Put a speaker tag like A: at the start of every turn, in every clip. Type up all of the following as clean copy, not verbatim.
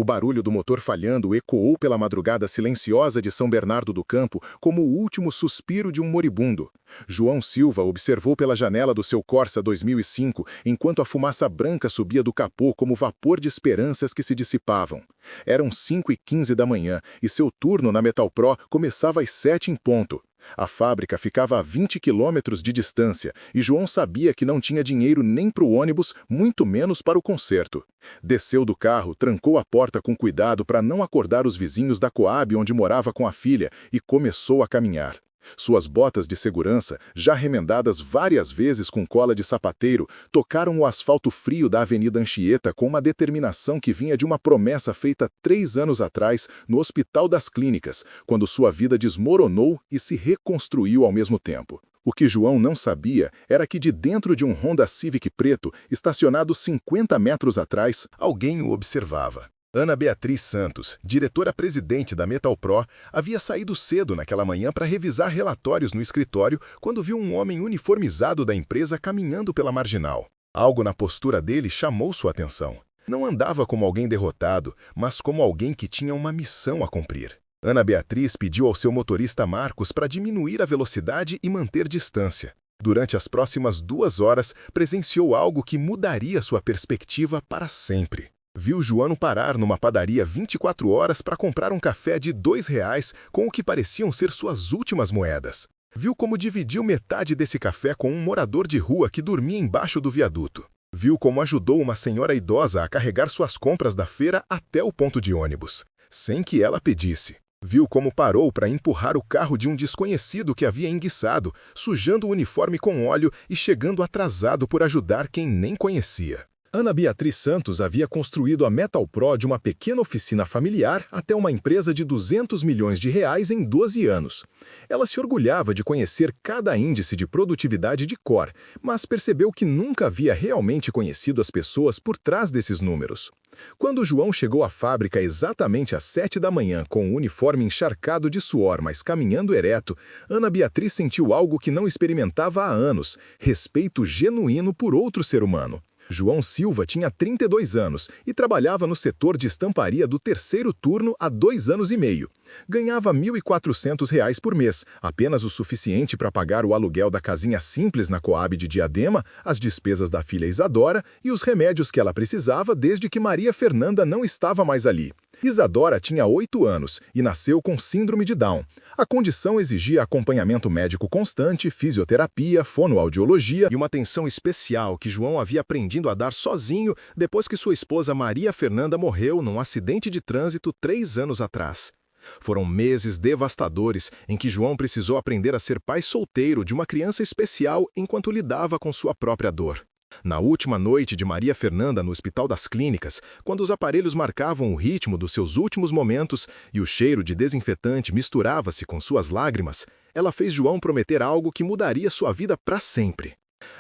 A: O barulho do motor falhando ecoou pela madrugada silenciosa de São Bernardo do Campo como o último suspiro de um moribundo. João Silva observou pela janela do seu Corsa 2005 enquanto a fumaça branca subia do capô como vapor de esperanças que se dissipavam. Eram 5h15 da manhã e seu turno na Metalpro começava às 7 em ponto. A fábrica ficava a 20 quilômetros de distância e João sabia que não tinha dinheiro nem para o ônibus, muito menos para o concerto. Desceu do carro, trancou a porta com cuidado para não acordar os vizinhos da Coab onde morava com a filha e começou a caminhar. Suas botas de segurança, já remendadas várias vezes com cola de sapateiro, tocaram o asfalto frio da Avenida Anchieta com uma determinação que vinha de uma promessa feita 3 anos atrás no Hospital das Clínicas, quando sua vida desmoronou e se reconstruiu ao mesmo tempo. O que João não sabia era que de dentro de um Honda Civic preto, estacionado 50 metros atrás, alguém o observava. Ana Beatriz Santos, diretora-presidente da Metalpro, havia saído cedo naquela manhã para revisar relatórios no escritório quando viu um homem uniformizado da empresa caminhando pela marginal. Algo na postura dele chamou sua atenção. Não andava como alguém derrotado, mas como alguém que tinha uma missão a cumprir. Ana Beatriz pediu ao seu motorista Marcos para diminuir a velocidade e manter distância. Durante as próximas 2 horas, presenciou algo que mudaria sua perspectiva para sempre. Viu João parar numa padaria 24 horas para comprar um café de R$ 2 com o que pareciam ser suas últimas moedas. Viu como dividiu metade desse café com um morador de rua que dormia embaixo do viaduto. Viu como ajudou uma senhora idosa a carregar suas compras da feira até o ponto de ônibus, sem que ela pedisse. Viu como parou para empurrar o carro de um desconhecido que havia enguiçado, sujando o uniforme com óleo e chegando atrasado por ajudar quem nem conhecia. Ana Beatriz Santos havia construído a Metalpro de uma pequena oficina familiar até uma empresa de R$ 200 milhões em 12 anos. Ela se orgulhava de conhecer cada índice de produtividade de cor, mas percebeu que nunca havia realmente conhecido as pessoas por trás desses números. Quando João chegou à fábrica exatamente às 7 da manhã com o uniforme encharcado de suor, mas caminhando ereto, Ana Beatriz sentiu algo que não experimentava há anos: respeito genuíno por outro ser humano. João Silva tinha 32 anos e trabalhava no setor de estamparia do 3º turno há 2 anos e meio. Ganhava R$ 1.400 por mês, apenas o suficiente para pagar o aluguel da casinha simples na Coab de Diadema, as despesas da filha Isadora e os remédios que ela precisava desde que Maria Fernanda não estava mais ali. Isadora tinha 8 anos e nasceu com síndrome de Down. A condição exigia acompanhamento médico constante, fisioterapia, fonoaudiologia e uma atenção especial que João havia aprendido a dar sozinho depois que sua esposa Maria Fernanda morreu num acidente de trânsito 3 anos atrás. Foram meses devastadores em que João precisou aprender a ser pai solteiro de uma criança especial enquanto lidava com sua própria dor. Na última noite de Maria Fernanda no Hospital das Clínicas, quando os aparelhos marcavam o ritmo dos seus últimos momentos e o cheiro de desinfetante misturava-se com suas lágrimas, ela fez João prometer algo que mudaria sua vida para sempre.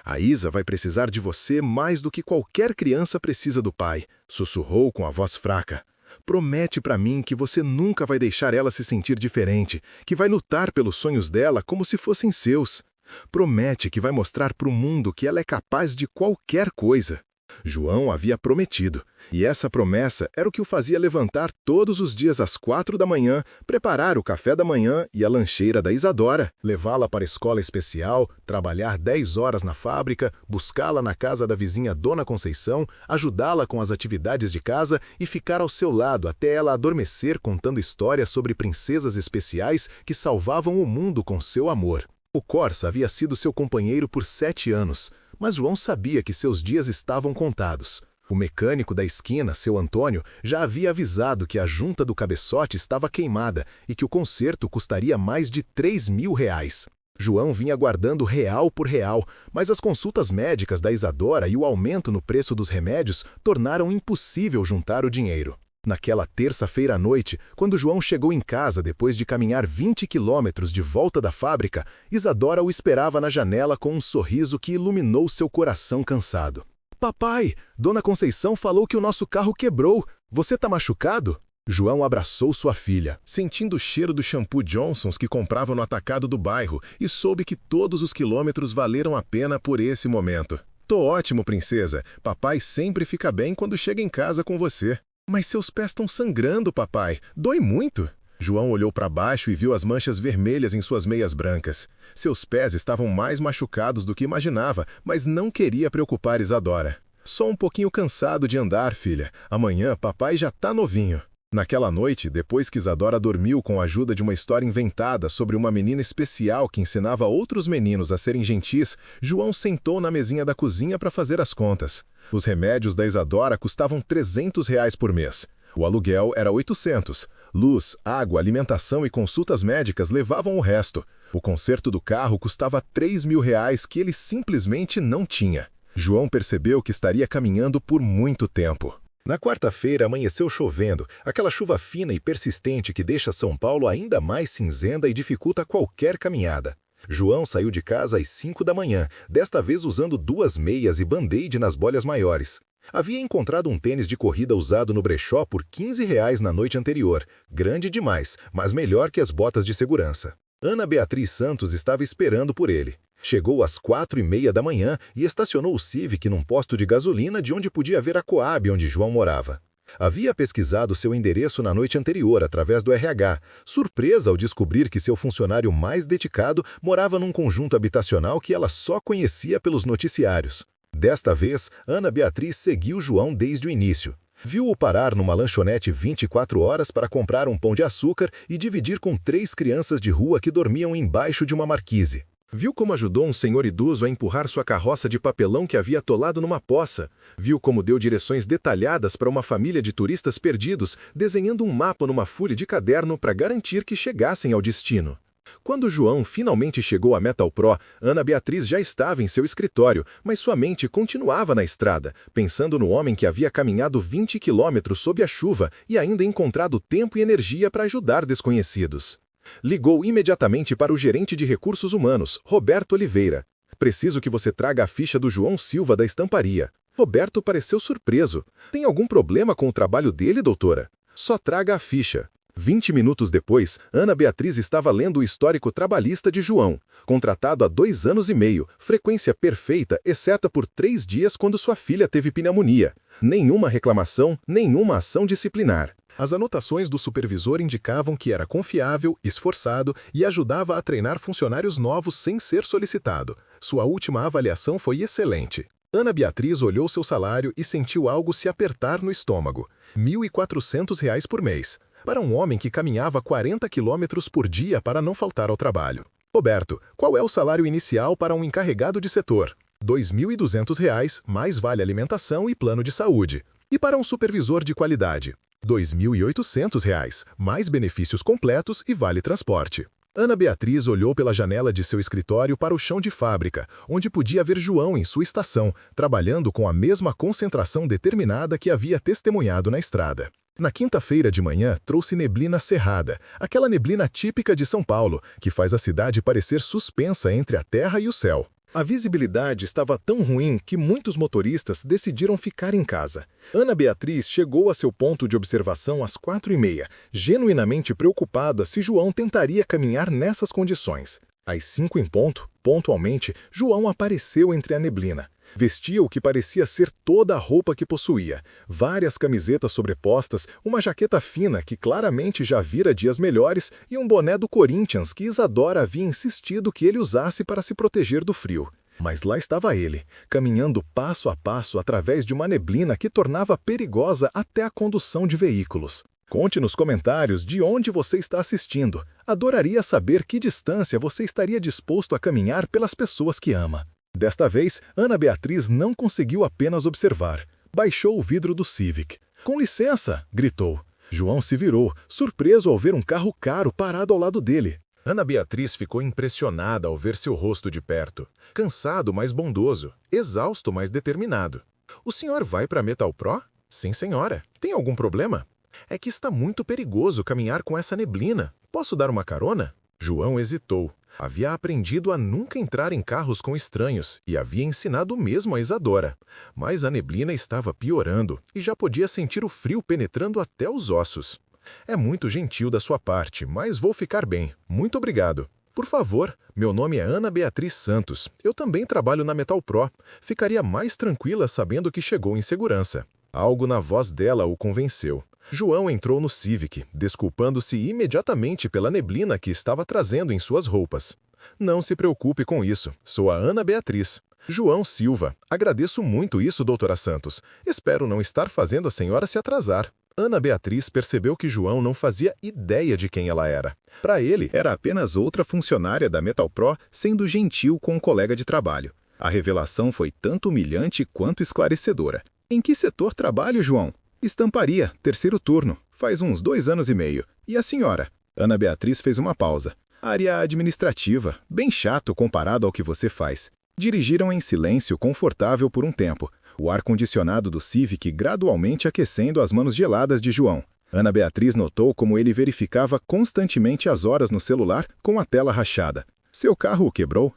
A: A Isa vai precisar de você mais do que qualquer criança precisa do pai, sussurrou com a voz fraca. Promete para mim que você nunca vai deixar ela se sentir diferente, que vai lutar pelos sonhos dela como se fossem seus. Promete que vai mostrar para o mundo que ela é capaz de qualquer coisa. João havia prometido, e essa promessa era o que o fazia levantar todos os dias às 4 da manhã, preparar o café da manhã e a lancheira da Isadora, levá-la para a escola especial, trabalhar 10 horas na fábrica, buscá-la na casa da vizinha Dona Conceição, ajudá-la com as atividades de casa e ficar ao seu lado até ela adormecer contando histórias sobre princesas especiais que salvavam o mundo com seu amor. O Corsa havia sido seu companheiro por 7 anos, mas João sabia que seus dias estavam contados. O mecânico da esquina, seu Antônio, já havia avisado que a junta do cabeçote estava queimada e que o conserto custaria mais de R$ 3.000. João vinha guardando real por real, mas as consultas médicas da Isadora e o aumento no preço dos remédios tornaram impossível juntar o dinheiro. Naquela terça-feira à noite, quando João chegou em casa depois de caminhar 20 quilômetros de volta da fábrica, Isadora o esperava na janela com um sorriso que iluminou seu coração cansado. Papai, Dona Conceição falou que o nosso carro quebrou. Você tá machucado? João abraçou sua filha, sentindo o cheiro do shampoo Johnson's que comprava no atacado do bairro e soube que todos os quilômetros valeram a pena por esse momento. Tô ótimo, princesa. Papai sempre fica bem quando chega em casa com você. Mas seus pés estão sangrando, papai. Dói muito. João olhou para baixo e viu as manchas vermelhas em suas meias brancas. Seus pés estavam mais machucados do que imaginava, mas não queria preocupar Isadora. Só um pouquinho cansado de andar, filha. Amanhã papai já tá novinho. Naquela noite, depois que Isadora dormiu com a ajuda de uma história inventada sobre uma menina especial que ensinava outros meninos a serem gentis, João sentou na mesinha da cozinha para fazer as contas. Os remédios da Isadora custavam R$ 300 por mês. O aluguel era 800. Luz, água, alimentação e consultas médicas levavam o resto. O conserto do carro custava R$ 3.000 que ele simplesmente não tinha. João percebeu que estaria caminhando por muito tempo. Na quarta-feira amanheceu chovendo, aquela chuva fina e persistente que deixa São Paulo ainda mais cinzenta e dificulta qualquer caminhada. João saiu de casa às 5 da manhã, desta vez usando 2 meias e band-aid nas bolhas maiores. Havia encontrado um tênis de corrida usado no brechó por R$ 15 na noite anterior. Grande demais, mas melhor que as botas de segurança. Ana Beatriz Santos estava esperando por ele. Chegou às 4h30 da manhã e estacionou o Civic num posto de gasolina de onde podia ver a Coab onde João morava. Havia pesquisado seu endereço na noite anterior através do RH, surpresa ao descobrir que seu funcionário mais dedicado morava num conjunto habitacional que ela só conhecia pelos noticiários. Desta vez, Ana Beatriz seguiu João desde o início. Viu-o parar numa lanchonete 24 horas para comprar um pão de açúcar e dividir com 3 crianças de rua que dormiam embaixo de uma marquise. Viu como ajudou um senhor idoso a empurrar sua carroça de papelão que havia atolado numa poça. Viu como deu direções detalhadas para uma família de turistas perdidos, desenhando um mapa numa folha de caderno para garantir que chegassem ao destino. Quando João finalmente chegou a Metal Pro, Ana Beatriz já estava em seu escritório, mas sua mente continuava na estrada, pensando no homem que havia caminhado 20 quilômetros sob a chuva e ainda encontrado tempo e energia para ajudar desconhecidos. Ligou imediatamente para o gerente de recursos humanos, Roberto Oliveira. Preciso que você traga a ficha do João Silva da estamparia. Roberto pareceu surpreso. Tem algum problema com o trabalho dele, doutora? Só traga a ficha. 20 minutos depois, Ana Beatriz estava lendo o histórico trabalhista de João. Contratado há 2 anos e meio, frequência perfeita, exceto por 3 dias quando sua filha teve pneumonia. Nenhuma reclamação, nenhuma ação disciplinar. As anotações do supervisor indicavam que era confiável, esforçado e ajudava a treinar funcionários novos sem ser solicitado. Sua última avaliação foi excelente. Ana Beatriz olhou seu salário e sentiu algo se apertar no estômago. R$ 1.400 por mês. Para um homem que caminhava 40 quilômetros por dia para não faltar ao trabalho. Roberto, qual é o salário inicial para um encarregado de setor? R$ 2.200, mais vale alimentação e plano de saúde. E para um supervisor de qualidade? R$ 2.800, mais benefícios completos e vale transporte. Ana Beatriz olhou pela janela de seu escritório para o chão de fábrica, onde podia ver João em sua estação, trabalhando com a mesma concentração determinada que havia testemunhado na estrada. Na quinta-feira de manhã, trouxe neblina cerrada, aquela neblina típica de São Paulo, que faz a cidade parecer suspensa entre a terra e o céu. A visibilidade estava tão ruim que muitos motoristas decidiram ficar em casa. Ana Beatriz chegou a seu ponto de observação às 4h30, genuinamente preocupada se João tentaria caminhar nessas condições. Às 5 em ponto, pontualmente, João apareceu entre a neblina. Vestia o que parecia ser toda a roupa que possuía, várias camisetas sobrepostas, uma jaqueta fina que claramente já vira dias melhores e um boné do Corinthians que Isadora havia insistido que ele usasse para se proteger do frio. Mas lá estava ele, caminhando passo a passo através de uma neblina que tornava perigosa até a condução de veículos. Conte nos comentários de onde você está assistindo. Adoraria saber que distância você estaria disposto a caminhar pelas pessoas que ama. Desta vez, Ana Beatriz não conseguiu apenas observar. Baixou o vidro do Civic. "Com licença!" gritou. João se virou, surpreso ao ver um carro caro parado ao lado dele. Ana Beatriz ficou impressionada ao ver seu rosto de perto. Cansado, mas bondoso. Exausto, mas determinado. "O senhor vai para Metal Pro?" "Sim, senhora. Tem algum problema?" "É que está muito perigoso caminhar com essa neblina. Posso dar uma carona?" João hesitou. Havia aprendido a nunca entrar em carros com estranhos e havia ensinado o mesmo a Isadora. Mas a neblina estava piorando e já podia sentir o frio penetrando até os ossos. "É muito gentil da sua parte, mas vou ficar bem. Muito obrigado." "Por favor, meu nome é Ana Beatriz Santos. Eu também trabalho na Metal Pro. Ficaria mais tranquila sabendo que chegou em segurança." Algo na voz dela o convenceu. João entrou no Civic, desculpando-se imediatamente pela neblina que estava trazendo em suas roupas. Não se preocupe com isso, sou a Ana Beatriz. João Silva, agradeço muito isso, doutora Santos. Espero não estar fazendo a senhora se atrasar. Ana Beatriz percebeu que João não fazia ideia de quem ela era. Para ele, era apenas outra funcionária da Metalpro sendo gentil com um colega de trabalho. A revelação foi tanto humilhante quanto esclarecedora. Em que setor trabalho, João? Estamparia, terceiro turno, faz uns 2 anos e meio. E a senhora? Ana Beatriz fez uma pausa. Área administrativa, bem chato comparado ao que você faz. Dirigiram em silêncio confortável por um tempo, o ar-condicionado do Civic gradualmente aquecendo as manos geladas de João. Ana Beatriz notou como ele verificava constantemente as horas no celular com a tela rachada. Seu carro o quebrou?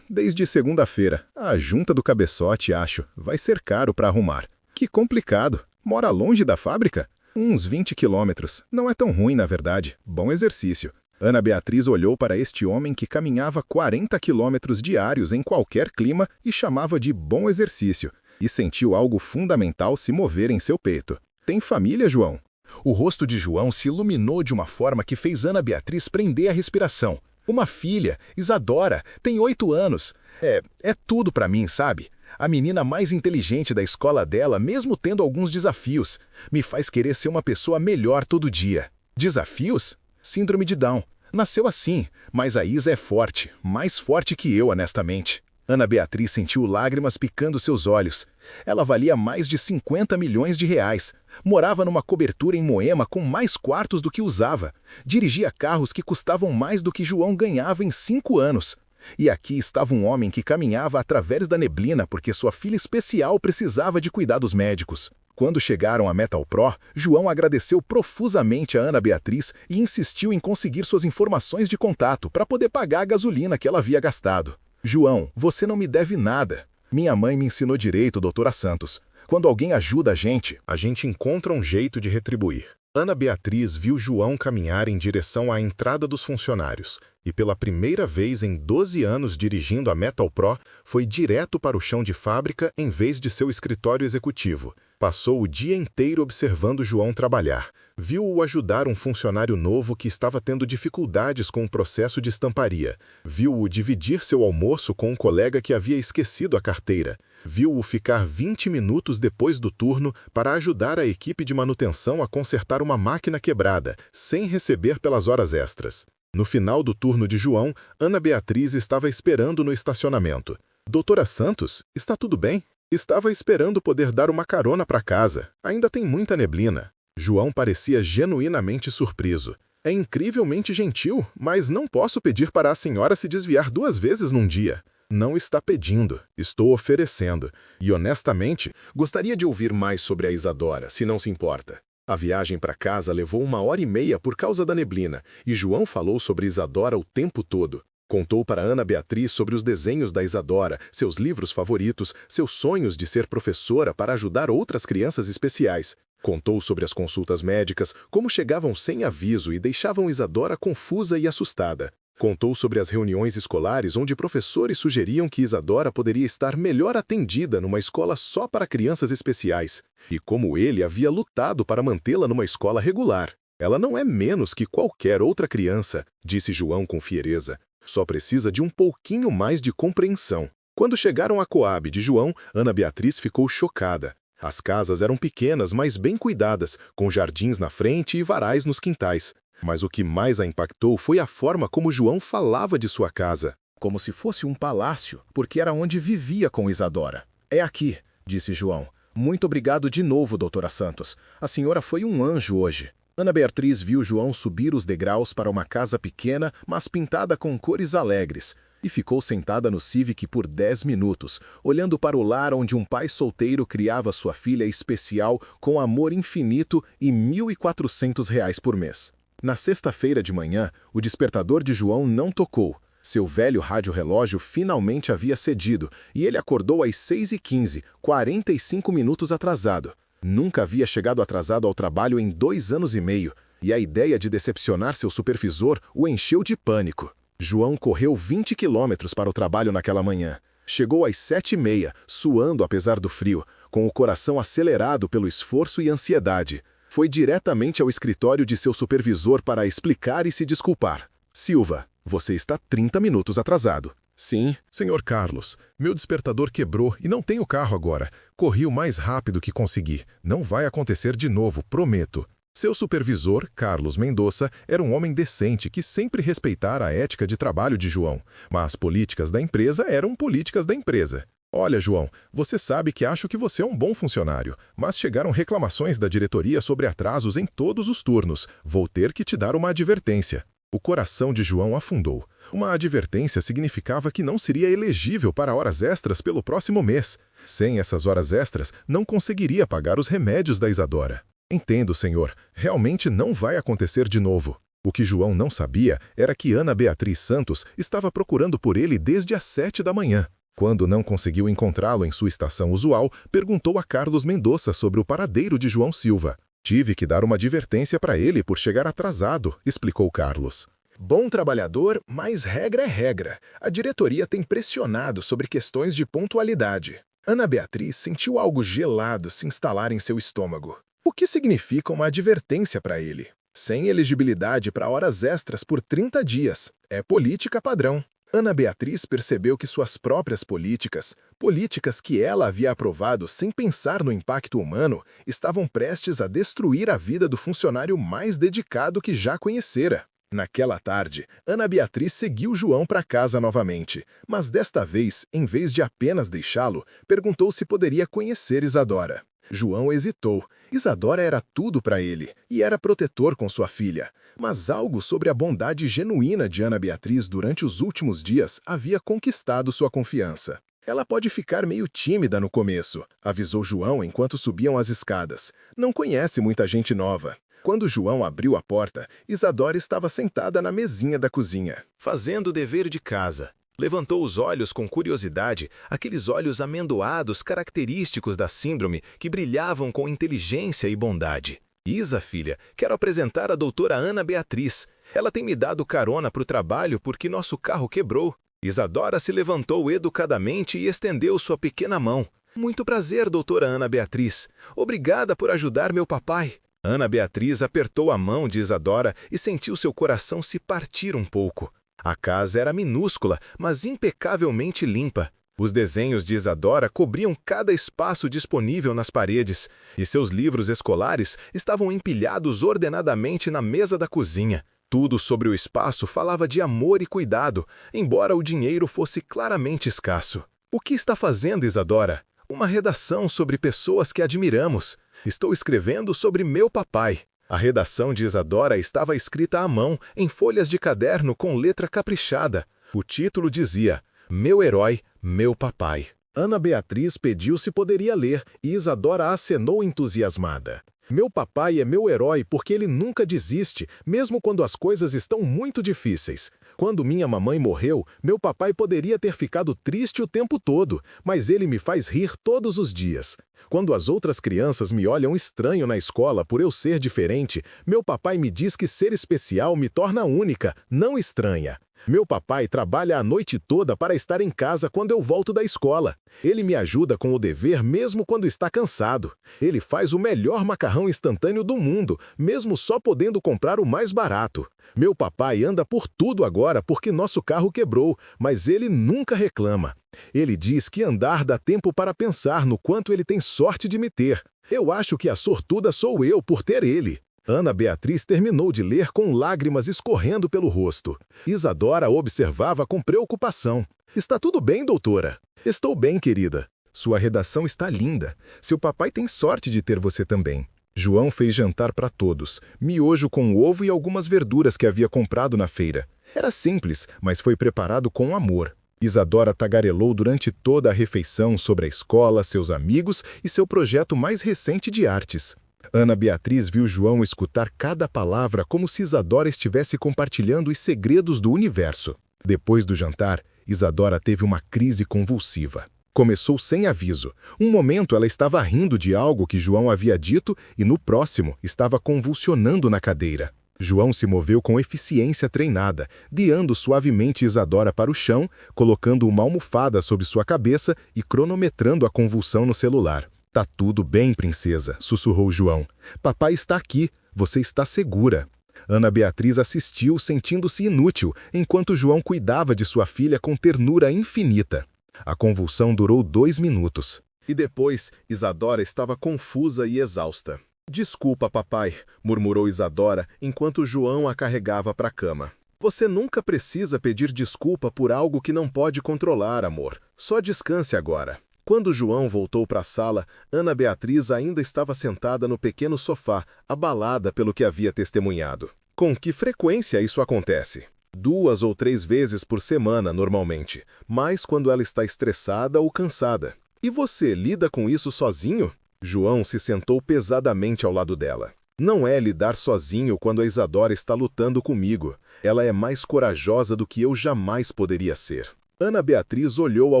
A: Desde segunda-feira. A junta do cabeçote, acho. Vai ser caro para arrumar. Que complicado. Mora longe da fábrica? Uns 20 quilômetros. Não é tão ruim, na verdade. Bom exercício. Ana Beatriz olhou para este homem que caminhava 40 quilômetros diários em qualquer clima e chamava de bom exercício, e sentiu algo fundamental se mover em seu peito. Tem família, João? O rosto de João se iluminou de uma forma que fez Ana Beatriz prender a respiração. Uma filha, Isadora, tem 8 anos. É tudo para mim, sabe? A menina mais inteligente da escola dela, mesmo tendo alguns desafios, me faz querer ser uma pessoa melhor todo dia. Desafios? Síndrome de Down. Nasceu assim, mas a Isa é forte, mais forte que eu, honestamente. Ana Beatriz sentiu lágrimas picando seus olhos. Ela valia mais de 50 milhões de reais. Morava numa cobertura em Moema com mais quartos do que usava. Dirigia carros que custavam mais do que João ganhava em 5 anos. E aqui estava um homem que caminhava através da neblina porque sua filha especial precisava de cuidados médicos. Quando chegaram à Metalpro, João agradeceu profusamente a Ana Beatriz e insistiu em conseguir suas informações de contato para poder pagar a gasolina que ela havia gastado. João, você não me deve nada. Minha mãe me ensinou direito, doutora Santos. Quando alguém ajuda a gente encontra um jeito de retribuir. Ana Beatriz viu João caminhar em direção à entrada dos funcionários e pela primeira vez em 12 anos dirigindo a Metalpro, foi direto para o chão de fábrica em vez de seu escritório executivo. Passou o dia inteiro observando João trabalhar. Viu-o ajudar um funcionário novo que estava tendo dificuldades com o processo de estamparia. Viu-o dividir seu almoço com um colega que havia esquecido a carteira. Viu-o ficar 20 minutos depois do turno para ajudar a equipe de manutenção a consertar uma máquina quebrada, sem receber pelas horas extras. No final do turno de João, Ana Beatriz estava esperando no estacionamento. Doutora Santos, está tudo bem? Estava esperando poder dar uma carona para casa. Ainda tem muita neblina. João parecia genuinamente surpreso. É incrivelmente gentil, mas não posso pedir para a senhora se desviar 2 vezes num dia. Não está pedindo, estou oferecendo. E honestamente, gostaria de ouvir mais sobre a Isadora, se não se importa. A viagem para casa levou 1h30 por causa da neblina, e João falou sobre Isadora o tempo todo. Contou para Ana Beatriz sobre os desenhos da Isadora, seus livros favoritos, seus sonhos de ser professora para ajudar outras crianças especiais. Contou sobre as consultas médicas, como chegavam sem aviso e deixavam Isadora confusa e assustada. Contou sobre as reuniões escolares onde professores sugeriam que Isadora poderia estar melhor atendida numa escola só para crianças especiais, e como ele havia lutado para mantê-la numa escola regular. Ela não é menos que qualquer outra criança, disse João com fiereza. Só precisa de um pouquinho mais de compreensão. Quando chegaram à Coab de João, Ana Beatriz ficou chocada. As casas eram pequenas, mas bem cuidadas, com jardins na frente e varais nos quintais. Mas o que mais a impactou foi a forma como João falava de sua casa. Como se fosse um palácio, porque era onde vivia com Isadora. É aqui, disse João. Muito obrigado de novo, doutora Santos. A senhora foi um anjo hoje. Ana Beatriz viu João subir os degraus para uma casa pequena, mas pintada com cores alegres, e ficou sentada no Civic por 10 minutos, olhando para o lar onde um pai solteiro criava sua filha especial com amor infinito e R$ 1.400 por mês. Na sexta-feira de manhã, o despertador de João não tocou. Seu velho rádio-relógio finalmente havia cedido, e ele acordou às 6h15, 45 minutos atrasado. Nunca havia chegado atrasado ao trabalho em 2 anos e meio, e a ideia de decepcionar seu supervisor o encheu de pânico. João correu 20 quilômetros para o trabalho naquela manhã. Chegou às 7h30, suando apesar do frio, com o coração acelerado pelo esforço e ansiedade. Foi diretamente ao escritório de seu supervisor para explicar e se desculpar. Silva, você está 30 minutos atrasado. Sim, senhor Carlos. Meu despertador quebrou e não tenho carro agora. Corri o mais rápido que consegui. Não vai acontecer de novo, prometo. Seu supervisor, Carlos Mendonça, era um homem decente que sempre respeitara a ética de trabalho de João, mas as políticas da empresa eram políticas da empresa. Olha, João, você sabe que acho que você é um bom funcionário, mas chegaram reclamações da diretoria sobre atrasos em todos os turnos. Vou ter que te dar uma advertência. O coração de João afundou. Uma advertência significava que não seria elegível para horas extras pelo próximo mês. Sem essas horas extras, não conseguiria pagar os remédios da Isadora. Entendo, senhor. Realmente não vai acontecer de novo. O que João não sabia era que Ana Beatriz Santos estava procurando por ele desde as 7 da manhã. Quando não conseguiu encontrá-lo em sua estação usual, perguntou a Carlos Mendonça sobre o paradeiro de João Silva. Tive que dar uma advertência para ele por chegar atrasado, explicou Carlos. Bom trabalhador, mas regra é regra. A diretoria tem pressionado sobre questões de pontualidade. Ana Beatriz sentiu algo gelado se instalar em seu estômago. O que significa uma advertência para ele? Sem elegibilidade para horas extras por 30 dias. É política padrão. Ana Beatriz percebeu que suas próprias políticas que ela havia aprovado sem pensar no impacto humano, estavam prestes a destruir a vida do funcionário mais dedicado que já conhecera. Naquela tarde, Ana Beatriz seguiu João para casa novamente, mas desta vez, em vez de apenas deixá-lo, perguntou se poderia conhecer Isadora. João hesitou. Isadora era tudo para ele e era protetor com sua filha. Mas algo sobre a bondade genuína de Ana Beatriz durante os últimos dias havia conquistado sua confiança. Ela pode ficar meio tímida no começo, avisou João enquanto subiam as escadas. Não conhece muita gente nova. Quando João abriu a porta, Isadora estava sentada na mesinha da cozinha, fazendo o dever de casa. Levantou os olhos com curiosidade, aqueles olhos amendoados característicos da síndrome que brilhavam com inteligência e bondade. Isa, filha, quero apresentar a doutora Ana Beatriz. Ela tem me dado carona para o trabalho porque nosso carro quebrou. Isadora se levantou educadamente e estendeu sua pequena mão. Muito prazer, doutora Ana Beatriz. Obrigada por ajudar meu papai. Ana Beatriz apertou a mão de Isadora e sentiu seu coração se partir um pouco. A casa era minúscula, mas impecavelmente limpa. Os desenhos de Isadora cobriam cada espaço disponível nas paredes, e seus livros escolares estavam empilhados ordenadamente na mesa da cozinha. Tudo sobre o espaço falava de amor e cuidado, embora o dinheiro fosse claramente escasso. O que está fazendo, Isadora? Uma redação sobre pessoas que admiramos. Estou escrevendo sobre meu papai. A redação de Isadora estava escrita à mão, em folhas de caderno com letra caprichada. O título dizia: Meu herói, meu papai. Ana Beatriz pediu se poderia ler e Isadora acenou entusiasmada. Meu papai é meu herói porque ele nunca desiste, mesmo quando as coisas estão muito difíceis. Quando minha mamãe morreu, meu papai poderia ter ficado triste o tempo todo, mas ele me faz rir todos os dias. Quando as outras crianças me olham estranho na escola por eu ser diferente, meu papai me diz que ser especial me torna única, não estranha. Meu papai trabalha a noite toda para estar em casa quando eu volto da escola. Ele me ajuda com o dever mesmo quando está cansado. Ele faz o melhor macarrão instantâneo do mundo, mesmo só podendo comprar o mais barato. Meu papai anda por tudo agora porque nosso carro quebrou, mas ele nunca reclama. Ele diz que andar dá tempo para pensar no quanto ele tem sorte de me ter. Eu acho que a sortuda sou eu por ter ele. Ana Beatriz terminou de ler com lágrimas escorrendo pelo rosto. Isadora observava com preocupação. Está tudo bem, doutora? Estou bem, querida. Sua redação está linda. Seu papai tem sorte de ter você também. João fez jantar para todos, miojo com ovo e algumas verduras que havia comprado na feira. Era simples, mas foi preparado com amor. Isadora tagarelou durante toda a refeição sobre a escola, seus amigos e seu projeto mais recente de artes. Ana Beatriz viu João escutar cada palavra como se Isadora estivesse compartilhando os segredos do universo. Depois do jantar, Isadora teve uma crise convulsiva. Começou sem aviso. Um momento ela estava rindo de algo que João havia dito e no próximo estava convulsionando na cadeira. João se moveu com eficiência treinada, guiando suavemente Isadora para o chão, colocando uma almofada sobre sua cabeça e cronometrando a convulsão no celular. Tá tudo bem, princesa, sussurrou João. Papai está aqui, você está segura. Ana Beatriz assistiu, sentindo-se inútil, enquanto João cuidava de sua filha com ternura infinita. A convulsão durou 2 minutos. E depois, Isadora estava confusa e exausta. Desculpa, papai, murmurou Isadora, enquanto João a carregava para a cama. Você nunca precisa pedir desculpa por algo que não pode controlar, amor. Só descanse agora. Quando João voltou para a sala, Ana Beatriz ainda estava sentada no pequeno sofá, abalada pelo que havia testemunhado. Com que frequência isso acontece? 2 ou 3 vezes por semana, normalmente, mas quando ela está estressada ou cansada. E você lida com isso sozinho? João se sentou pesadamente ao lado dela. Não é lidar sozinho quando a Isadora está lutando comigo. Ela é mais corajosa do que eu jamais poderia ser. Ana Beatriz olhou ao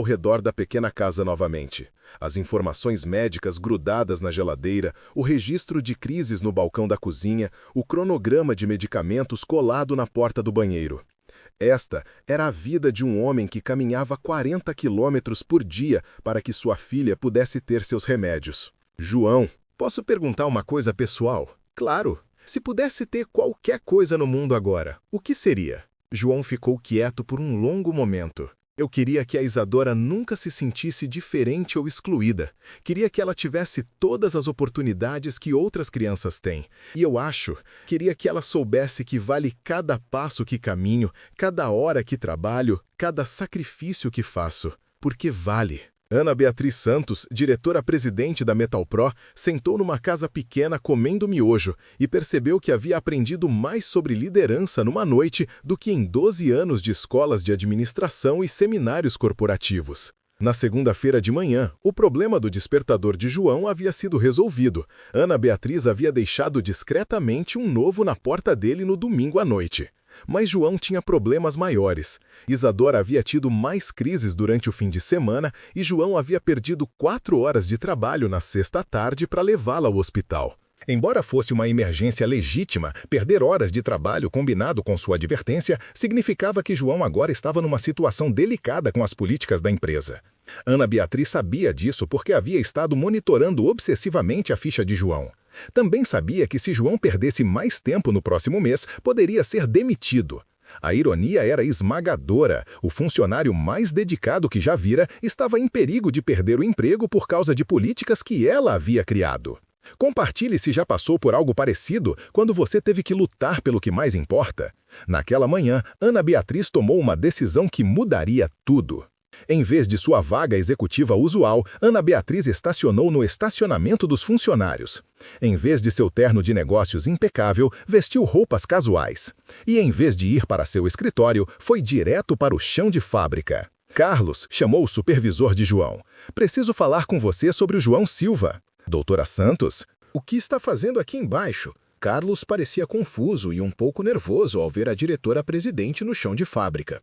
A: redor da pequena casa novamente. As informações médicas grudadas na geladeira, o registro de crises no balcão da cozinha, o cronograma de medicamentos colado na porta do banheiro. Esta era a vida de um homem que caminhava 40 quilômetros por dia para que sua filha pudesse ter seus remédios. João, posso perguntar uma coisa pessoal? Claro. Se pudesse ter qualquer coisa no mundo agora, o que seria? João ficou quieto por um longo momento. Eu queria que a Isadora nunca se sentisse diferente ou excluída. Queria que ela tivesse todas as oportunidades que outras crianças têm. E queria que ela soubesse que vale cada passo que caminho, cada hora que trabalho, cada sacrifício que faço. Porque vale. Ana Beatriz Santos, diretora-presidente da Metalpro, sentou numa casa pequena comendo miojo e percebeu que havia aprendido mais sobre liderança numa noite do que em 12 anos de escolas de administração e seminários corporativos. Na segunda-feira de manhã, o problema do despertador de João havia sido resolvido. Ana Beatriz havia deixado discretamente um novo na porta dele no domingo à noite. Mas João tinha problemas maiores. Isadora havia tido mais crises durante o fim de semana e João havia perdido 4 horas de trabalho na sexta tarde para levá-la ao hospital. Embora fosse uma emergência legítima, perder horas de trabalho combinado com sua advertência significava que João agora estava numa situação delicada com as políticas da empresa. Ana Beatriz sabia disso porque havia estado monitorando obsessivamente a ficha de João. Também sabia que se João perdesse mais tempo no próximo mês, poderia ser demitido. A ironia era esmagadora. O funcionário mais dedicado que já vira estava em perigo de perder o emprego por causa de políticas que ela havia criado. Compartilhe se já passou por algo parecido quando você teve que lutar pelo que mais importa. Naquela manhã, Ana Beatriz tomou uma decisão que mudaria tudo. Em vez de sua vaga executiva usual, Ana Beatriz estacionou no estacionamento dos funcionários. Em vez de seu terno de negócios impecável, vestiu roupas casuais. E em vez de ir para seu escritório, foi direto para o chão de fábrica. Carlos chamou o supervisor de João. Preciso falar com você sobre o João Silva. Doutora Santos, o que está fazendo aqui embaixo? Carlos parecia confuso e um pouco nervoso ao ver a diretora-presidente no chão de fábrica.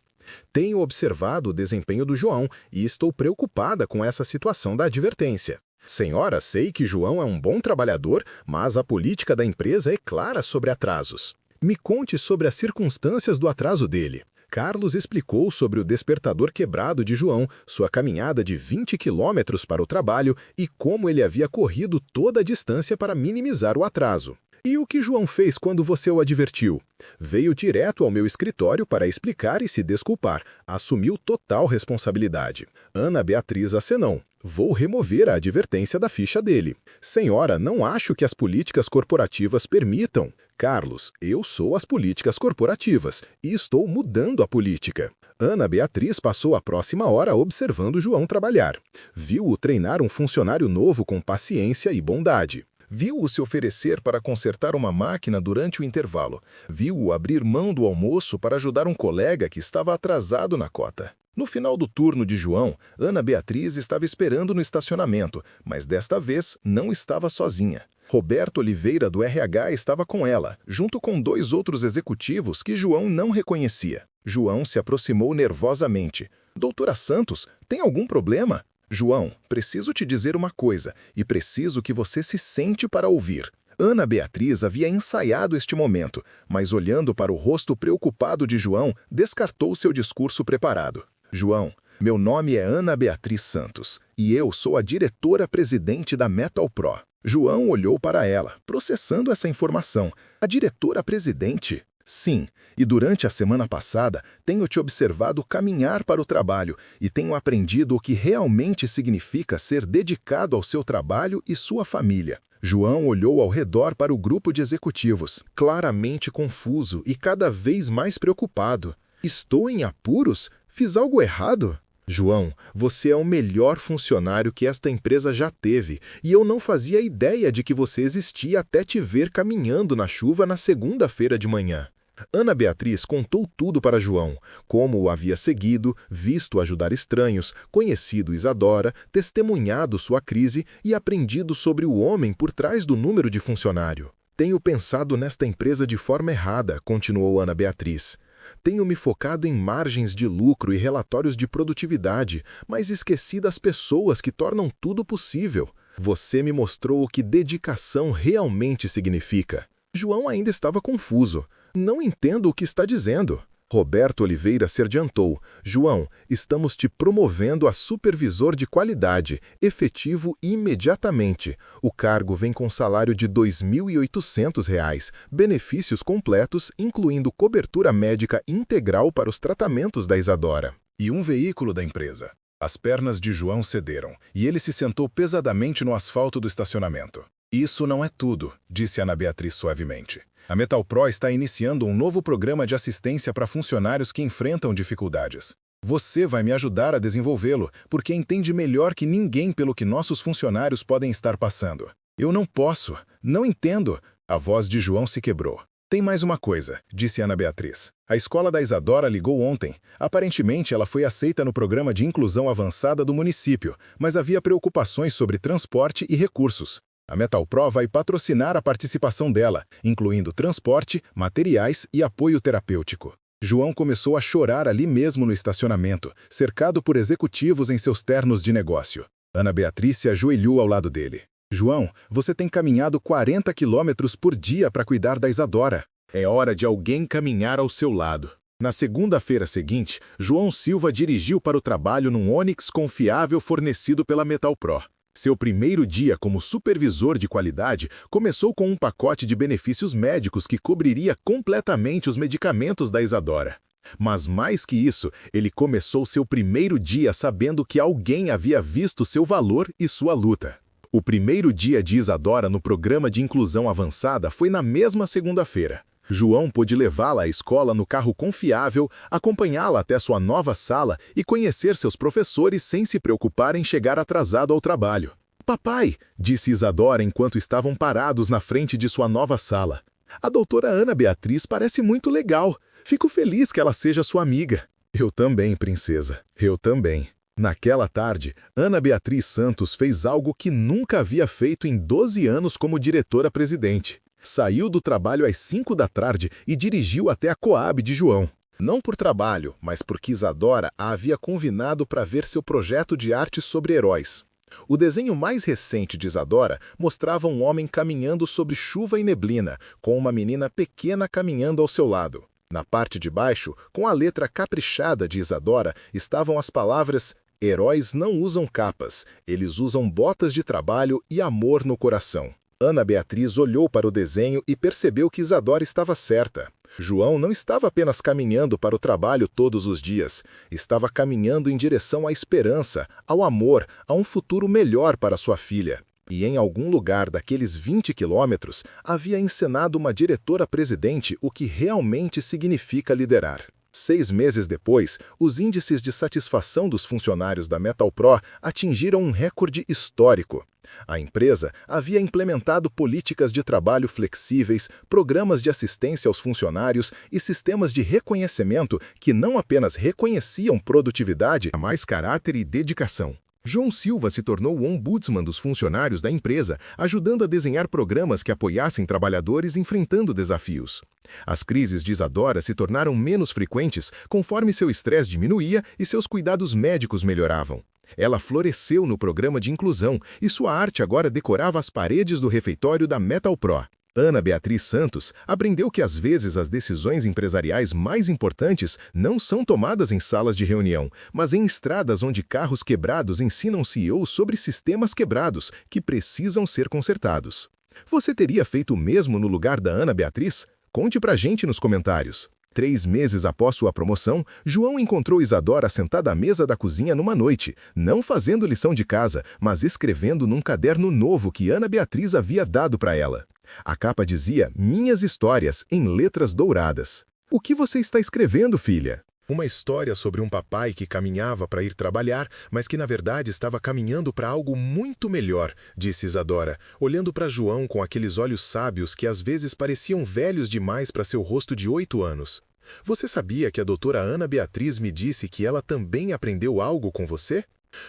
A: Tenho observado o desempenho do João e estou preocupada com essa situação da advertência. Senhora, sei que João é um bom trabalhador, mas a política da empresa é clara sobre atrasos. Me conte sobre as circunstâncias do atraso dele. Carlos explicou sobre o despertador quebrado de João, sua caminhada de 20 quilômetros para o trabalho e como ele havia corrido toda a distância para minimizar o atraso. E o que João fez quando você o advertiu? Veio direto ao meu escritório para explicar e se desculpar. Assumiu total responsabilidade. Ana Beatriz acenou. Vou remover a advertência da ficha dele. Senhora, não acho que as políticas corporativas permitam. Carlos, eu sou as políticas corporativas e estou mudando a política. Ana Beatriz passou a próxima hora observando João trabalhar. Viu-o treinar um funcionário novo com paciência e bondade. Viu-o se oferecer para consertar uma máquina durante o intervalo. Viu-o abrir mão do almoço para ajudar um colega que estava atrasado na cota. No final do turno de João, Ana Beatriz estava esperando no estacionamento, mas desta vez não estava sozinha. Roberto Oliveira, do RH, estava com ela, junto com 2 outros executivos que João não reconhecia. João se aproximou nervosamente. Doutora Santos, tem algum problema? João, preciso te dizer uma coisa, e preciso que você se sente para ouvir. Ana Beatriz havia ensaiado este momento, mas olhando para o rosto preocupado de João, descartou seu discurso preparado. João, Meu nome é Ana Beatriz Santos e eu sou a diretora-presidente da Metal Pro. João olhou para ela, processando essa informação. A diretora-presidente? Sim, e durante a semana passada tenho te observado caminhar para o trabalho e tenho aprendido o que realmente significa ser dedicado ao seu trabalho e sua família. João olhou ao redor para o grupo de executivos, claramente confuso e cada vez mais preocupado. Estou em apuros? Fiz algo errado? João, você é o melhor funcionário que esta empresa já teve, e eu não fazia ideia de que você existia até te ver caminhando na chuva na segunda-feira de manhã. Ana Beatriz contou tudo para João, como o havia seguido, visto ajudar estranhos, conhecido Isadora, testemunhado sua crise e aprendido sobre o homem por trás do número de funcionário. Tenho pensado nesta empresa de forma errada, continuou Ana Beatriz. Tenho me focado em margens de lucro e relatórios de produtividade, mas esqueci das pessoas que tornam tudo possível. Você me mostrou o que dedicação realmente significa. João ainda estava confuso. Não entendo o que está dizendo. Roberto Oliveira se adiantou. João, estamos te promovendo a supervisor de qualidade, efetivo imediatamente. O cargo vem com salário de R$ 2.800, benefícios completos, incluindo cobertura médica integral para os tratamentos da Isadora. E um veículo da empresa. As pernas de João cederam, e ele se sentou pesadamente no asfalto do estacionamento. Isso não é tudo, disse Ana Beatriz suavemente. A Metal Pro está iniciando um novo programa de assistência para funcionários que enfrentam dificuldades. Você vai me ajudar a desenvolvê-lo, porque entende melhor que ninguém pelo que nossos funcionários podem estar passando. Eu não posso, não entendo. A voz de João se quebrou. Tem mais uma coisa, disse Ana Beatriz. A escola da Isadora ligou ontem. Aparentemente ela foi aceita no programa de inclusão avançada do município, mas havia preocupações sobre transporte e recursos. A Metal Pro vai patrocinar a participação dela, incluindo transporte, materiais e apoio terapêutico. João começou a chorar ali mesmo no estacionamento, cercado por executivos em seus ternos de negócio. Ana Beatriz se ajoelhou ao lado dele. João, você tem caminhado 40 quilômetros por dia para cuidar da Isadora. É hora de alguém caminhar ao seu lado. Na segunda-feira seguinte, João Silva dirigiu para o trabalho num Onix confiável fornecido pela Metal Pro. Seu primeiro dia como supervisor de qualidade começou com um pacote de benefícios médicos que cobriria completamente os medicamentos da Isadora. Mas mais que isso, ele começou seu primeiro dia sabendo que alguém havia visto seu valor e sua luta. O primeiro dia de Isadora no programa de inclusão avançada foi na mesma segunda-feira. João pôde levá-la à escola no carro confiável, acompanhá-la até sua nova sala e conhecer seus professores sem se preocupar em chegar atrasado ao trabalho. Papai, disse Isadora enquanto estavam parados na frente de sua nova sala. A doutora Ana Beatriz parece muito legal. Fico feliz que ela seja sua amiga. Eu também, princesa. Eu também. Naquela tarde, Ana Beatriz Santos fez algo que nunca havia feito em 12 anos como diretora-presidente. Saiu do trabalho às 5 da tarde e dirigiu até a Coab de João. Não por trabalho, mas porque Isadora a havia convidado para ver seu projeto de arte sobre heróis. O desenho mais recente de Isadora mostrava um homem caminhando sobre chuva e neblina, com uma menina pequena caminhando ao seu lado. Na parte de baixo, com a letra caprichada de Isadora, estavam as palavras: heróis não usam capas, eles usam botas de trabalho e amor no coração. Ana Beatriz olhou para o desenho e percebeu que Isadora estava certa. João não estava apenas caminhando para o trabalho todos os dias, estava caminhando em direção à esperança, ao amor, a um futuro melhor para sua filha. E em algum lugar daqueles 20 quilômetros, havia ensinado uma diretora-presidente o que realmente significa liderar. 6 meses depois, os índices de satisfação dos funcionários da Metal Pro atingiram um recorde histórico. A empresa havia implementado políticas de trabalho flexíveis, programas de assistência aos funcionários e sistemas de reconhecimento que não apenas reconheciam produtividade, mas mais caráter e dedicação. João Silva se tornou o ombudsman dos funcionários da empresa, ajudando a desenhar programas que apoiassem trabalhadores enfrentando desafios. As crises de Isadora se tornaram menos frequentes conforme seu estresse diminuía e seus cuidados médicos melhoravam. Ela floresceu no programa de inclusão e sua arte agora decorava as paredes do refeitório da Metal Pro. Ana Beatriz Santos aprendeu que às vezes as decisões empresariais mais importantes não são tomadas em salas de reunião, mas em estradas onde carros quebrados ensinam CEOs sobre sistemas quebrados que precisam ser consertados. Você teria feito o mesmo no lugar da Ana Beatriz? Conte pra gente nos comentários. 3 meses após sua promoção, João encontrou Isadora sentada à mesa da cozinha numa noite, não fazendo lição de casa, mas escrevendo num caderno novo que Ana Beatriz havia dado para ela. A capa dizia Minhas Histórias, em letras douradas. O que você está escrevendo, filha? Uma história sobre um papai que caminhava para ir trabalhar, mas que na verdade estava caminhando para algo muito melhor, disse Isadora, olhando para João com aqueles olhos sábios que às vezes pareciam velhos demais para seu rosto de 8 anos. Você sabia que a doutora Ana Beatriz me disse que ela também aprendeu algo com você?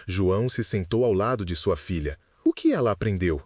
A: João se sentou ao lado de sua filha. O que ela aprendeu?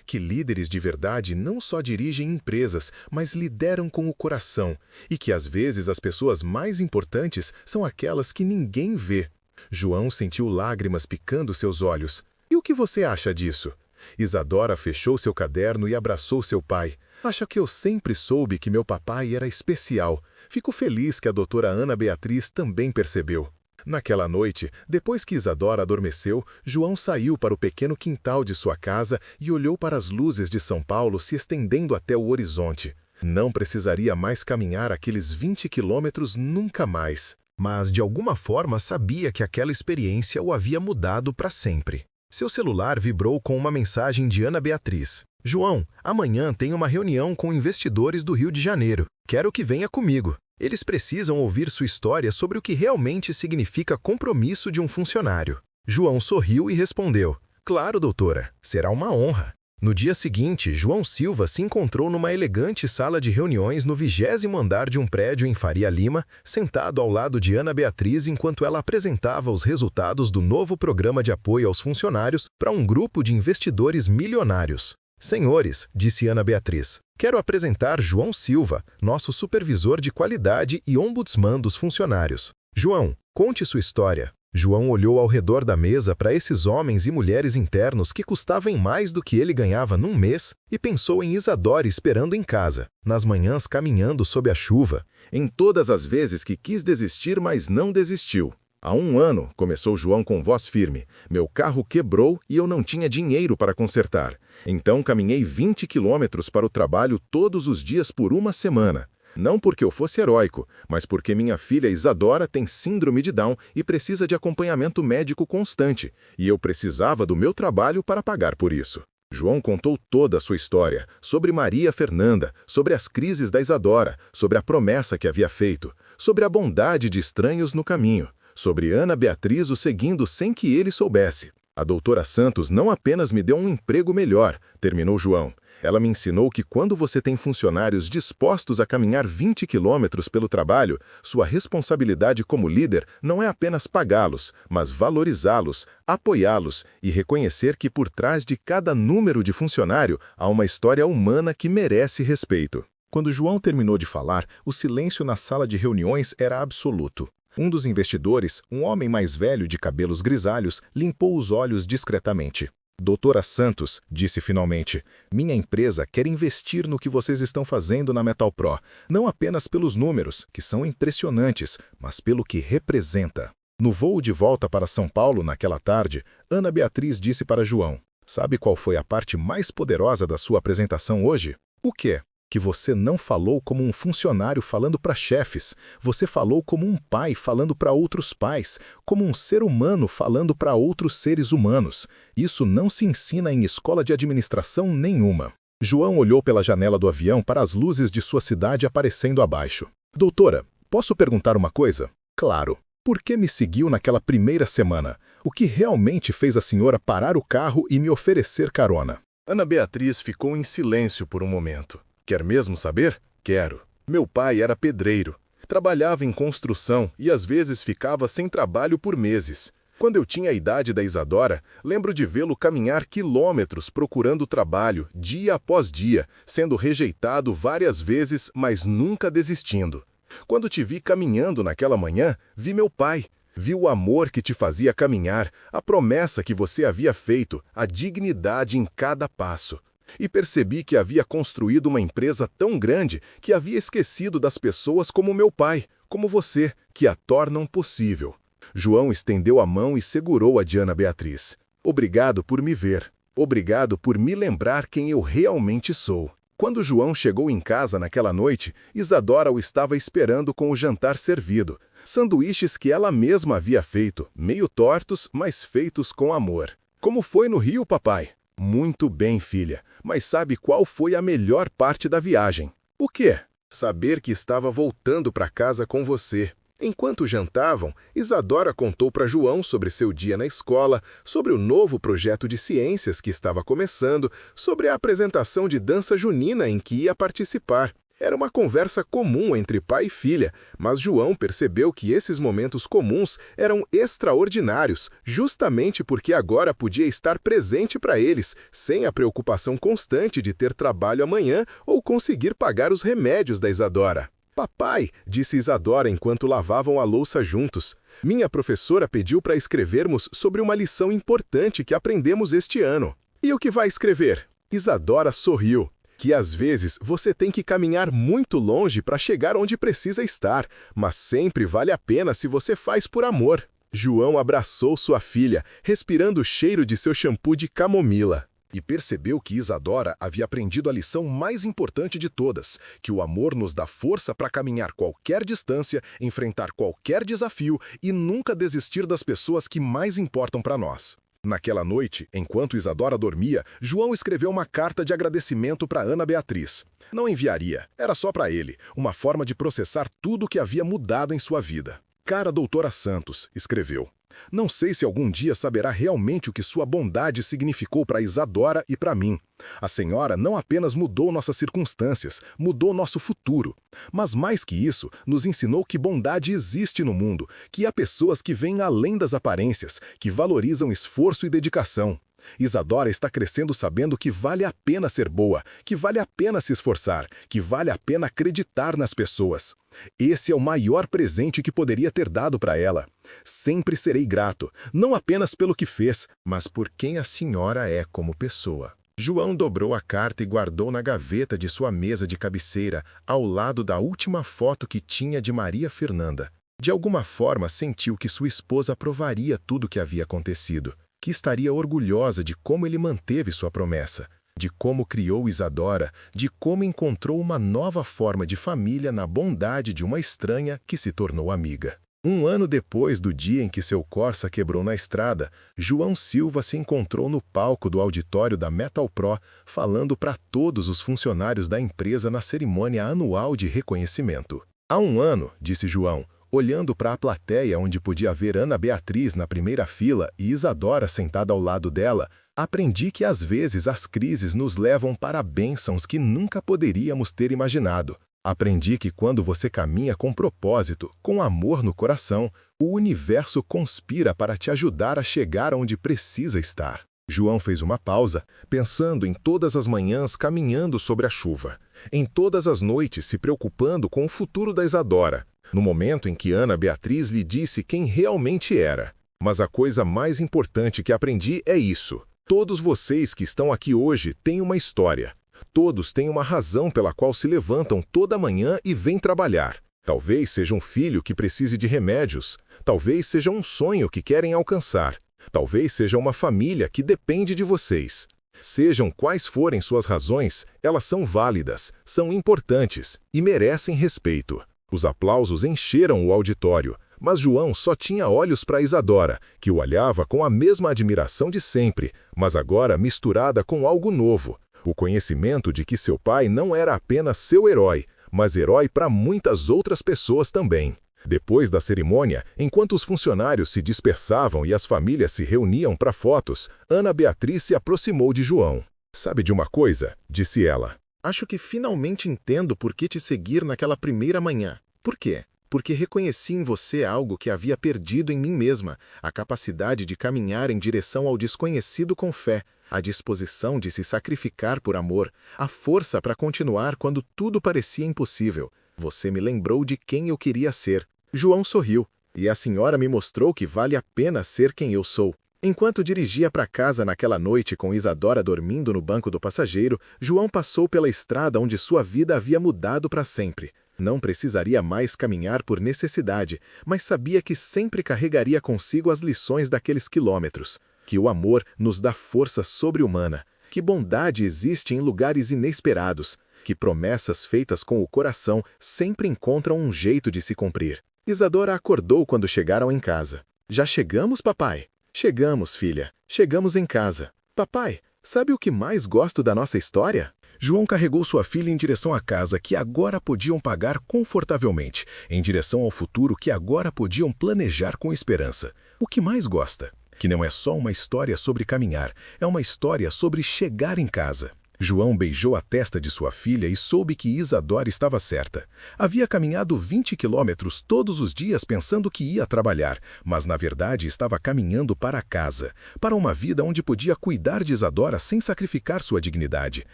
A: Que líderes de verdade não só dirigem empresas, mas lideram com o coração, e que às vezes as pessoas mais importantes são aquelas que ninguém vê. João sentiu lágrimas picando seus olhos. E o que você acha disso? Isadora fechou seu caderno e abraçou seu pai. Acho que eu sempre soube que meu papai era especial. Fico feliz que a doutora Ana Beatriz também percebeu. Naquela noite, depois que Isadora adormeceu, João saiu para o pequeno quintal de sua casa e olhou para as luzes de São Paulo se estendendo até o horizonte. Não precisaria mais caminhar aqueles 20 quilômetros nunca mais. Mas, de alguma forma, sabia que aquela experiência o havia mudado para sempre. Seu celular vibrou com uma mensagem de Ana Beatriz. João, amanhã tem uma reunião com investidores do Rio de Janeiro. Quero que venha comigo. Eles precisam ouvir sua história sobre o que realmente significa compromisso de um funcionário. João sorriu e respondeu, claro, doutora, será uma honra. No dia seguinte, João Silva se encontrou numa elegante sala de reuniões no 20º andar de um prédio em Faria Lima, sentado ao lado de Ana Beatriz enquanto ela apresentava os resultados do novo programa de apoio aos funcionários para um grupo de investidores milionários. Senhores, disse Ana Beatriz, quero apresentar João Silva, nosso supervisor de qualidade e ombudsman dos funcionários. João, conte sua história. João olhou ao redor da mesa para esses homens e mulheres internos que custavam mais do que ele ganhava num mês e pensou em Isadora esperando em casa, nas manhãs caminhando sob a chuva, em todas as vezes que quis desistir, mas não desistiu. Há 1 ano, começou João com voz firme, meu carro quebrou e eu não tinha dinheiro para consertar. Então caminhei 20 quilômetros para o trabalho todos os dias por 1 semana. Não porque eu fosse heróico, mas porque minha filha Isadora tem síndrome de Down e precisa de acompanhamento médico constante, e eu precisava do meu trabalho para pagar por isso. João contou toda a sua história, sobre Maria Fernanda, sobre as crises da Isadora, sobre a promessa que havia feito, sobre a bondade de estranhos no caminho, sobre Ana Beatriz o seguindo sem que ele soubesse. A doutora Santos não apenas me deu um emprego melhor, terminou João. Ela me ensinou que quando você tem funcionários dispostos a caminhar 20 quilômetros pelo trabalho, sua responsabilidade como líder não é apenas pagá-los, mas valorizá-los, apoiá-los e reconhecer que por trás de cada número de funcionário há uma história humana que merece respeito. Quando João terminou de falar, o silêncio na sala de reuniões era absoluto. Um dos investidores, um homem mais velho de cabelos grisalhos, limpou os olhos discretamente. Doutora Santos, disse finalmente, minha empresa quer investir no que vocês estão fazendo na Metalpro, não apenas pelos números, que são impressionantes, mas pelo que representa. No voo de volta para São Paulo naquela tarde, Ana Beatriz disse para João, sabe qual foi a parte mais poderosa da sua apresentação hoje? O quê? Que você não falou como um funcionário falando para chefes, você falou como um pai falando para outros pais, como um ser humano falando para outros seres humanos. Isso não se ensina em escola de administração nenhuma. João olhou pela janela do avião para as luzes de sua cidade aparecendo abaixo. Doutora, posso perguntar uma coisa? Claro. Por que me seguiu naquela primeira semana? O que realmente fez a senhora parar o carro e me oferecer carona? Ana Beatriz ficou em silêncio por um momento. Quer mesmo saber? Quero. Meu pai era pedreiro. Trabalhava em construção e às vezes ficava sem trabalho por meses. Quando eu tinha a idade da Isadora, lembro de vê-lo caminhar quilômetros procurando trabalho, dia após dia, sendo rejeitado várias vezes, mas nunca desistindo. Quando te vi caminhando naquela manhã, vi meu pai. Vi o amor que te fazia caminhar, a promessa que você havia feito, a dignidade em cada passo. E percebi que havia construído uma empresa tão grande que havia esquecido das pessoas como meu pai, como você, que a tornam possível. João estendeu a mão e segurou-a de Ana Beatriz. Obrigado por me ver. Obrigado por me lembrar quem eu realmente sou. Quando João chegou em casa naquela noite, Isadora o estava esperando com o jantar servido. Sanduíches que ela mesma havia feito, meio tortos, mas feitos com amor. Como foi no Rio, papai? Muito bem, filha. Mas sabe qual foi a melhor parte da viagem? O quê? Saber que estava voltando para casa com você. Enquanto jantavam, Isadora contou para João sobre seu dia na escola, sobre o novo projeto de ciências que estava começando, sobre a apresentação de dança junina em que ia participar. Era uma conversa comum entre pai e filha, mas João percebeu que esses momentos comuns eram extraordinários, justamente porque agora podia estar presente para eles, sem a preocupação constante de ter trabalho amanhã ou conseguir pagar os remédios da Isadora. Papai, disse Isadora enquanto lavavam a louça juntos, minha professora pediu para escrevermos sobre uma lição importante que aprendemos este ano. E o que vai escrever? Isadora sorriu. Que às vezes você tem que caminhar muito longe para chegar onde precisa estar, mas sempre vale a pena se você faz por amor. João abraçou sua filha, respirando o cheiro de seu shampoo de camomila. E percebeu que Isadora havia aprendido a lição mais importante de todas, que o amor nos dá força para caminhar qualquer distância, enfrentar qualquer desafio e nunca desistir das pessoas que mais importam para nós. Naquela noite, enquanto Isadora dormia, João escreveu uma carta de agradecimento para Ana Beatriz. Não enviaria, era só para ele, uma forma de processar tudo o que havia mudado em sua vida. Cara doutora Santos, escreveu. Não sei se algum dia saberá realmente o que sua bondade significou para Isadora e para mim. A senhora não apenas mudou nossas circunstâncias, mudou nosso futuro. Mas mais que isso, nos ensinou que bondade existe no mundo, que há pessoas que vêm além das aparências, que valorizam esforço e dedicação. Isadora está crescendo sabendo que vale a pena ser boa, que vale a pena se esforçar, que vale a pena acreditar nas pessoas. Esse é o maior presente que poderia ter dado para ela. Sempre serei grato, não apenas pelo que fez, mas por quem a senhora é como pessoa. João dobrou a carta e guardou na gaveta de sua mesa de cabeceira, ao lado da última foto que tinha de Maria Fernanda. De alguma forma sentiu que sua esposa aprovaria tudo o que havia acontecido, que estaria orgulhosa de como ele manteve sua promessa, de como criou Isadora, de como encontrou uma nova forma de família na bondade de uma estranha que se tornou amiga. Um ano depois do dia em que seu Corsa quebrou na estrada, João Silva se encontrou no palco do auditório da Metal Pro, falando para todos os funcionários da empresa na cerimônia anual de reconhecimento. Há um ano, disse João, olhando para a plateia onde podia ver Ana Beatriz na primeira fila e Isadora sentada ao lado dela, aprendi que às vezes as crises nos levam para bênçãos que nunca poderíamos ter imaginado. Aprendi que quando você caminha com propósito, com amor no coração, o universo conspira para te ajudar a chegar onde precisa estar. João fez uma pausa, pensando em todas as manhãs caminhando sobre a chuva, em todas as noites se preocupando com o futuro da Isadora, no momento em que Ana Beatriz lhe disse quem realmente era. Mas a coisa mais importante que aprendi é isso. Todos vocês que estão aqui hoje têm uma história. Todos têm uma razão pela qual se levantam toda manhã e vêm trabalhar. Talvez seja um filho que precise de remédios. Talvez seja um sonho que querem alcançar. Talvez seja uma família que depende de vocês. Sejam quais forem suas razões, elas são válidas, são importantes e merecem respeito. Os aplausos encheram o auditório, mas João só tinha olhos para Isadora, que o olhava com a mesma admiração de sempre, mas agora misturada com algo novo. O conhecimento de que seu pai não era apenas seu herói, mas herói para muitas outras pessoas também. Depois da cerimônia, enquanto os funcionários se dispersavam e as famílias se reuniam para fotos, Ana Beatriz se aproximou de João. "Sabe de uma coisa?", disse ela. "Acho que finalmente entendo por que te seguir naquela primeira manhã. Por quê? Porque reconheci em você algo que havia perdido em mim mesma, a capacidade de caminhar em direção ao desconhecido com fé, a disposição de se sacrificar por amor, a força para continuar quando tudo parecia impossível. Você me lembrou de quem eu queria ser." João sorriu. "E a senhora me mostrou que vale a pena ser quem eu sou." Enquanto dirigia para casa naquela noite com Isadora dormindo no banco do passageiro, João passou pela estrada onde sua vida havia mudado para sempre. Não precisaria mais caminhar por necessidade, mas sabia que sempre carregaria consigo as lições daqueles quilômetros. Que o amor nos dá força sobre-humana, que bondade existe em lugares inesperados, que promessas feitas com o coração sempre encontram um jeito de se cumprir. Isadora acordou quando chegaram em casa. Já chegamos, papai? Chegamos, filha. Chegamos em casa. Papai, sabe o que mais gosto da nossa história? João carregou sua filha em direção à casa que agora podiam pagar confortavelmente, em direção ao futuro que agora podiam planejar com esperança. O que mais gosta? Que não é só uma história sobre caminhar, é uma história sobre chegar em casa. João beijou a testa de sua filha e soube que Isadora estava certa. Havia caminhado 20 quilômetros todos os dias pensando que ia trabalhar, mas na verdade estava caminhando para casa, para uma vida onde podia cuidar de Isadora sem sacrificar sua dignidade,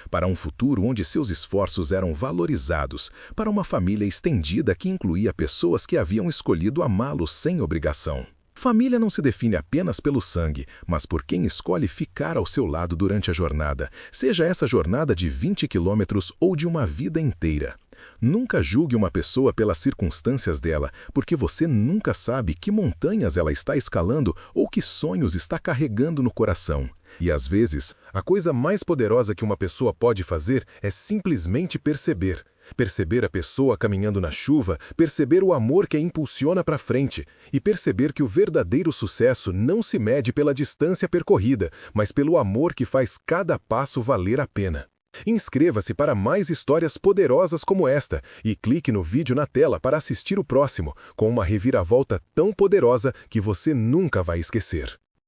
A: para um futuro onde seus esforços eram valorizados, para uma família estendida que incluía pessoas que haviam escolhido amá-lo sem obrigação. Família não se define apenas pelo sangue, mas por quem escolhe ficar ao seu lado durante a jornada, seja essa jornada de 20 quilômetros ou de uma vida inteira. Nunca julgue uma pessoa pelas circunstâncias dela, porque você nunca sabe que montanhas ela está escalando ou que sonhos está carregando no coração. E às vezes, a coisa mais poderosa que uma pessoa pode fazer é simplesmente perceber. Perceber a pessoa caminhando na chuva, perceber o amor que a impulsiona para frente e perceber que o verdadeiro sucesso não se mede pela distância percorrida, mas pelo amor que faz cada passo valer a pena. Inscreva-se para mais histórias poderosas como esta e clique no vídeo na tela para assistir o próximo, com uma reviravolta tão poderosa que você nunca vai esquecer.